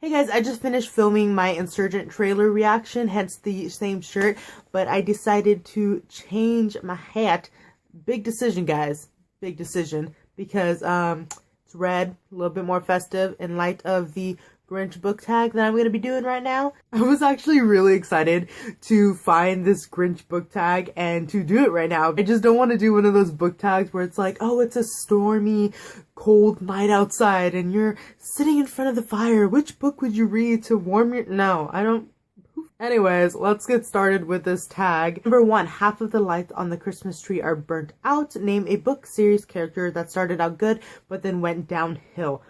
Hey guys, I just finished filming my Insurgent trailer reaction, hence the same shirt, but I decided to change my hat. Big decision, guys. Big decision. Because it's red, a little bit more festive in light of the Grinch book tag that I'm going to be doing right now. I was actually really excited to find this Grinch book tag and to do it right now. I just don't want to do one of those book tags where it's like, oh, it's a stormy, cold night outside and you're sitting in front of the fire. Which book would you read to warm your... No, I don't... Anyways, let's get started with this tag. Number 1, half of the lights on the Christmas tree are burnt out. Name a book series character that started out good but then went downhill.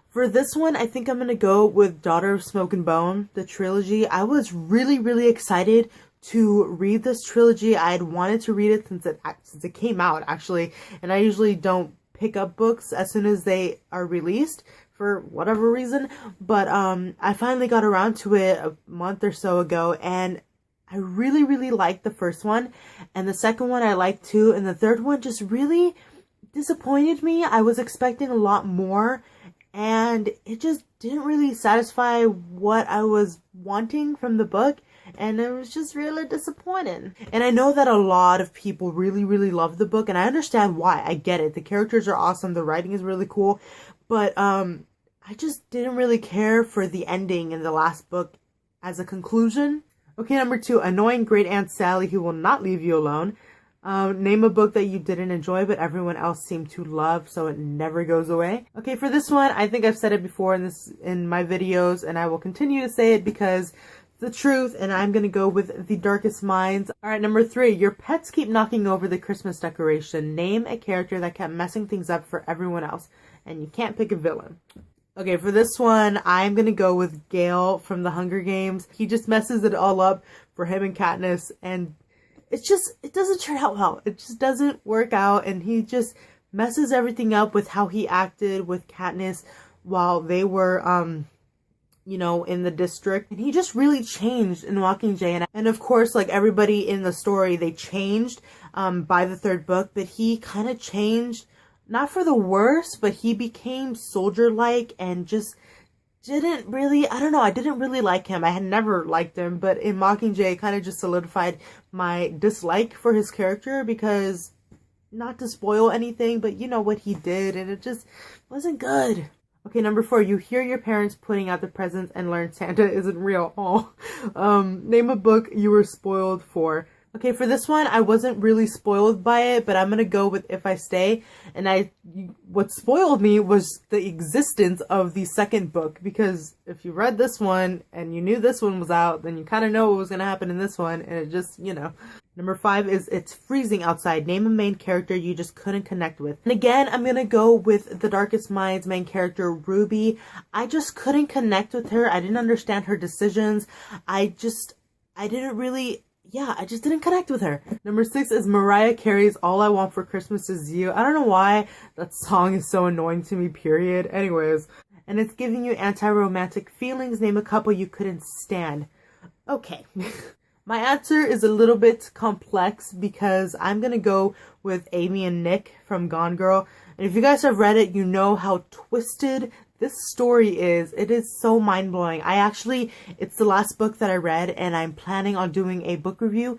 For this one, I think I'm going to go with Daughter of Smoke and Bone, the trilogy. I was really excited to read this trilogy. I had wanted to read it since it came out, actually. And I usually don't pick up books as soon as they are released for whatever reason. But I finally got around to it a month or so ago. And I really liked the first one. And the second one I liked too. And the third one just really disappointed me. I was expecting a lot more. And it just didn't really satisfy what I was wanting from the book. And it was just really disappointing. And I know that a lot of people really love the book. And I understand why. I get it. The characters are awesome. The writing is really cool. But I just didn't really care for the ending in the last book as a conclusion. Okay, number 2. Annoying Great Aunt Sally who will not leave you alone. Name a book that you didn't enjoy but everyone else seemed to love so it never goes away. Okay, for this one, I think I've said it before in my videos and I will continue to say it because it's the truth, and I'm gonna go with The Darkest Minds. Alright, number 3. Your pets keep knocking over the Christmas decoration. Name a character that kept messing things up for everyone else. And you can't pick a villain. Okay, for this one, I'm gonna go with Gale from the Hunger Games. He just messes it all up for him and Katniss, and it doesn't turn out well. It just doesn't work out, and he just messes everything up with how he acted with Katniss while they were, you know, in the district. And he just really changed in Mockingjay. And of course, like everybody in the story, they changed by the third book, but he kind of changed, not for the worse, but he became soldier-like and just didn't really, I don't know, I didn't really like him. I had never liked him, but in Mockingjay, it kind of just solidified my dislike for his character because, not to spoil anything, but you know what he did, and it just wasn't good. Okay, number 4, you hear your parents putting out the presents and learn Santa isn't real. Oh, name a book you were spoiled for. Okay, for this one, I wasn't really spoiled by it, but I'm gonna go with If I Stay. And what spoiled me was the existence of the second book, because if you read this one and you knew this one was out, then you kind of know what was gonna happen in this one, and it just, you know. Number 5 is It's Freezing Outside. Name a main character you just couldn't connect with. And again, I'm gonna go with The Darkest Minds main character, Ruby. I just couldn't connect with her. I didn't understand her decisions. I just didn't connect with her. Number 6 is Mariah Carey's All I Want for Christmas Is You. I don't know why that song is so annoying to me, period. Anyways, and it's giving you anti-romantic feelings. Name a couple you couldn't stand. Okay. My answer is a little bit complex because I'm gonna go with Amy and Nick from Gone Girl. And if you guys have read it, you know how twisted this story is. It is so mind-blowing. It's the last book that I read, and I'm planning on doing a book review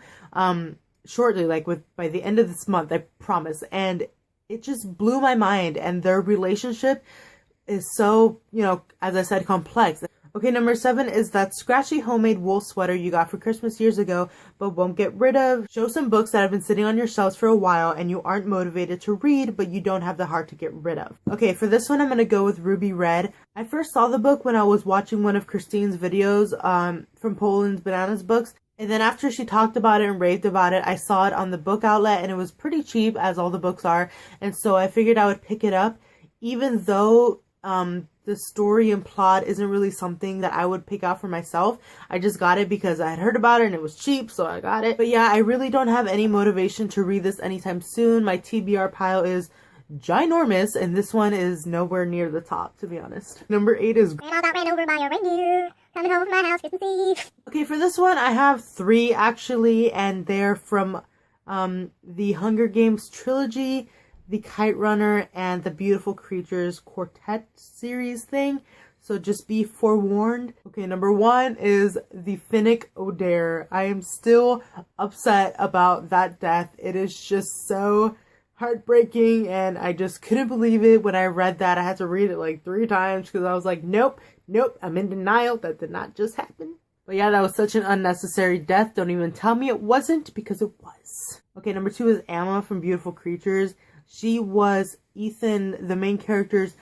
shortly, like by the end of this month, I promise. And it just blew my mind, and their relationship is so, you know, as I said, complex. Okay, number 7 is that scratchy homemade wool sweater you got for Christmas years ago but won't get rid of. Show some books that have been sitting on your shelves for a while and you aren't motivated to read but you don't have the heart to get rid of. Okay, for this one I'm going to go with Ruby Red. I first saw the book when I was watching one of Christine's videos from Poland's Bananas Books. And then after she talked about it and raved about it, I saw it on the book outlet and it was pretty cheap, as all the books are. And so I figured I would pick it up, even though the story and plot isn't really something that I would pick out for myself. I just got it because I had heard about it and it was cheap, so I got it. But yeah, I really don't have any motivation to read this anytime soon. My TBR pile is ginormous, and this one is nowhere near the top, to be honest. Number 8 is Grandma got ran over by a reindeer coming home from my house Christmas Eve. Okay, for this one I have 3 actually, and they're from the Hunger Games trilogy, the Kite Runner, and the Beautiful Creatures Quartet series thing. So just be forewarned. Okay, number 1 is the Finnick O'Dare. I am still upset about that death. It is just so heartbreaking, and I just couldn't believe it when I read that. I had to read it like 3 times because I was like, nope, I'm in denial. That did not just happen. But yeah, that was such an unnecessary death. Don't even tell me it wasn't, because it was. Okay, number 2 is Amma from Beautiful Creatures. She was Ethan, the main character's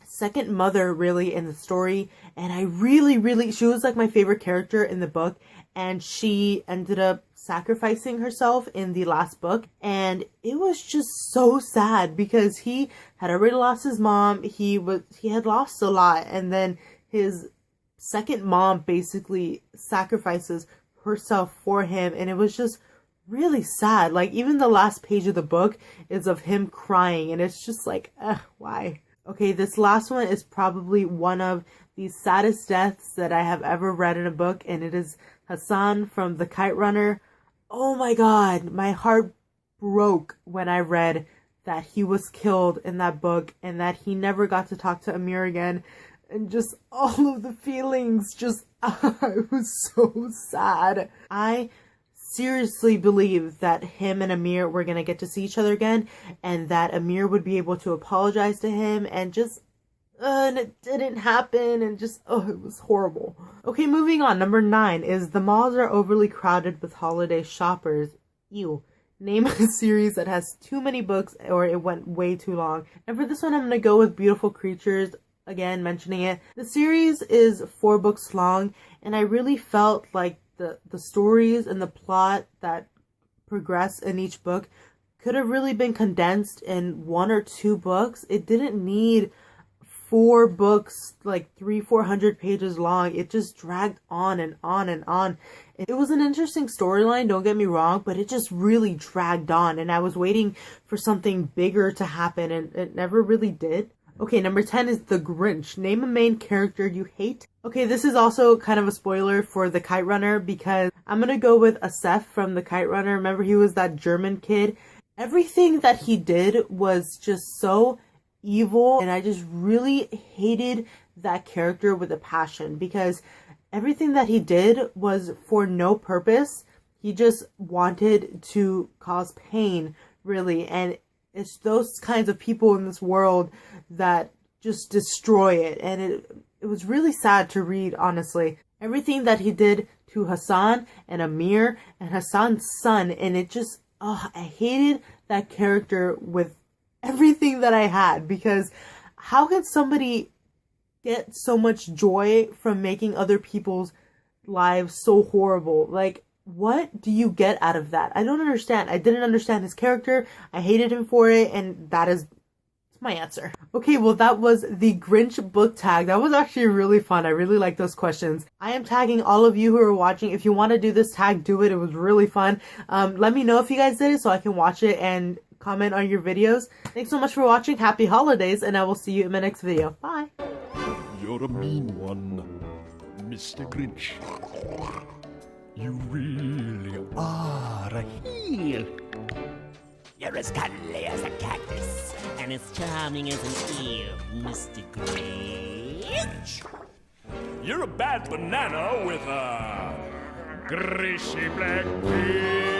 second mother, really, in the story. And I really, she was like my favorite character in the book. And she ended up sacrificing herself in the last book. And it was just so sad because he had already lost his mom. He had lost a lot. And then his second mom basically sacrifices herself for him. And it was just really sad. Like, even the last page of the book is of him crying. And it's just like, why? Okay, this last one is probably one of the saddest deaths that I have ever read in a book, and it is Hassan from The Kite Runner. Oh my god, my heart broke when I read that he was killed in that book and that he never got to talk to Amir again. And just all of the feelings, it was so sad. I seriously believe that him and Amir were going to get to see each other again, and that Amir would be able to apologize to him, and and it didn't happen, and it was horrible. Okay, moving on. Number 9 is the malls are overly crowded with holiday shoppers. Ew. Name a series that has too many books or it went way too long. And for this one, I'm going to go with Beautiful Creatures. Again, mentioning it. The series is 4 books long, and I really felt like the stories and the plot that progress in each book could have really been condensed in 1 or 2 books. It didn't need 4 books, like 400 pages long. It just dragged on and on and on. It was an interesting storyline, don't get me wrong, but it just really dragged on, and I was waiting for something bigger to happen, and it never really did. Okay, number 10 is The Grinch. Name a main character you hate. Okay, this is also kind of a spoiler for The Kite Runner, because I'm gonna go with Asef from The Kite Runner. Remember, he was that German kid. Everything that he did was just so evil, and I just really hated that character with a passion, because everything that he did was for no purpose. He just wanted to cause pain, really, and it's those kinds of people in this world that just destroy it. And it was really sad to read, honestly. Everything that he did to Hassan and Amir and Hassan's son, and it just, I hated that character with everything that I had, because how can somebody get so much joy from making other people's lives so horrible? Like, what do you get out of that? I don't understand. I didn't understand his character. I hated him for it, and that is my answer. Okay, well, that was the Grinch book tag. That was actually really fun. I really like those questions. I am tagging all of you who are watching. If you want to do this tag, do it. It was really fun. Let me know if you guys did it so I can watch it and comment on your videos. Thanks so much for watching. Happy holidays, and I will see you in my next video. Bye. You're a mean one, Mr. Grinch. You really are a heel. You're as cuddly as a cactus, and as charming as an eel, Mr. Grinch. You're a bad banana with a greasy black beard.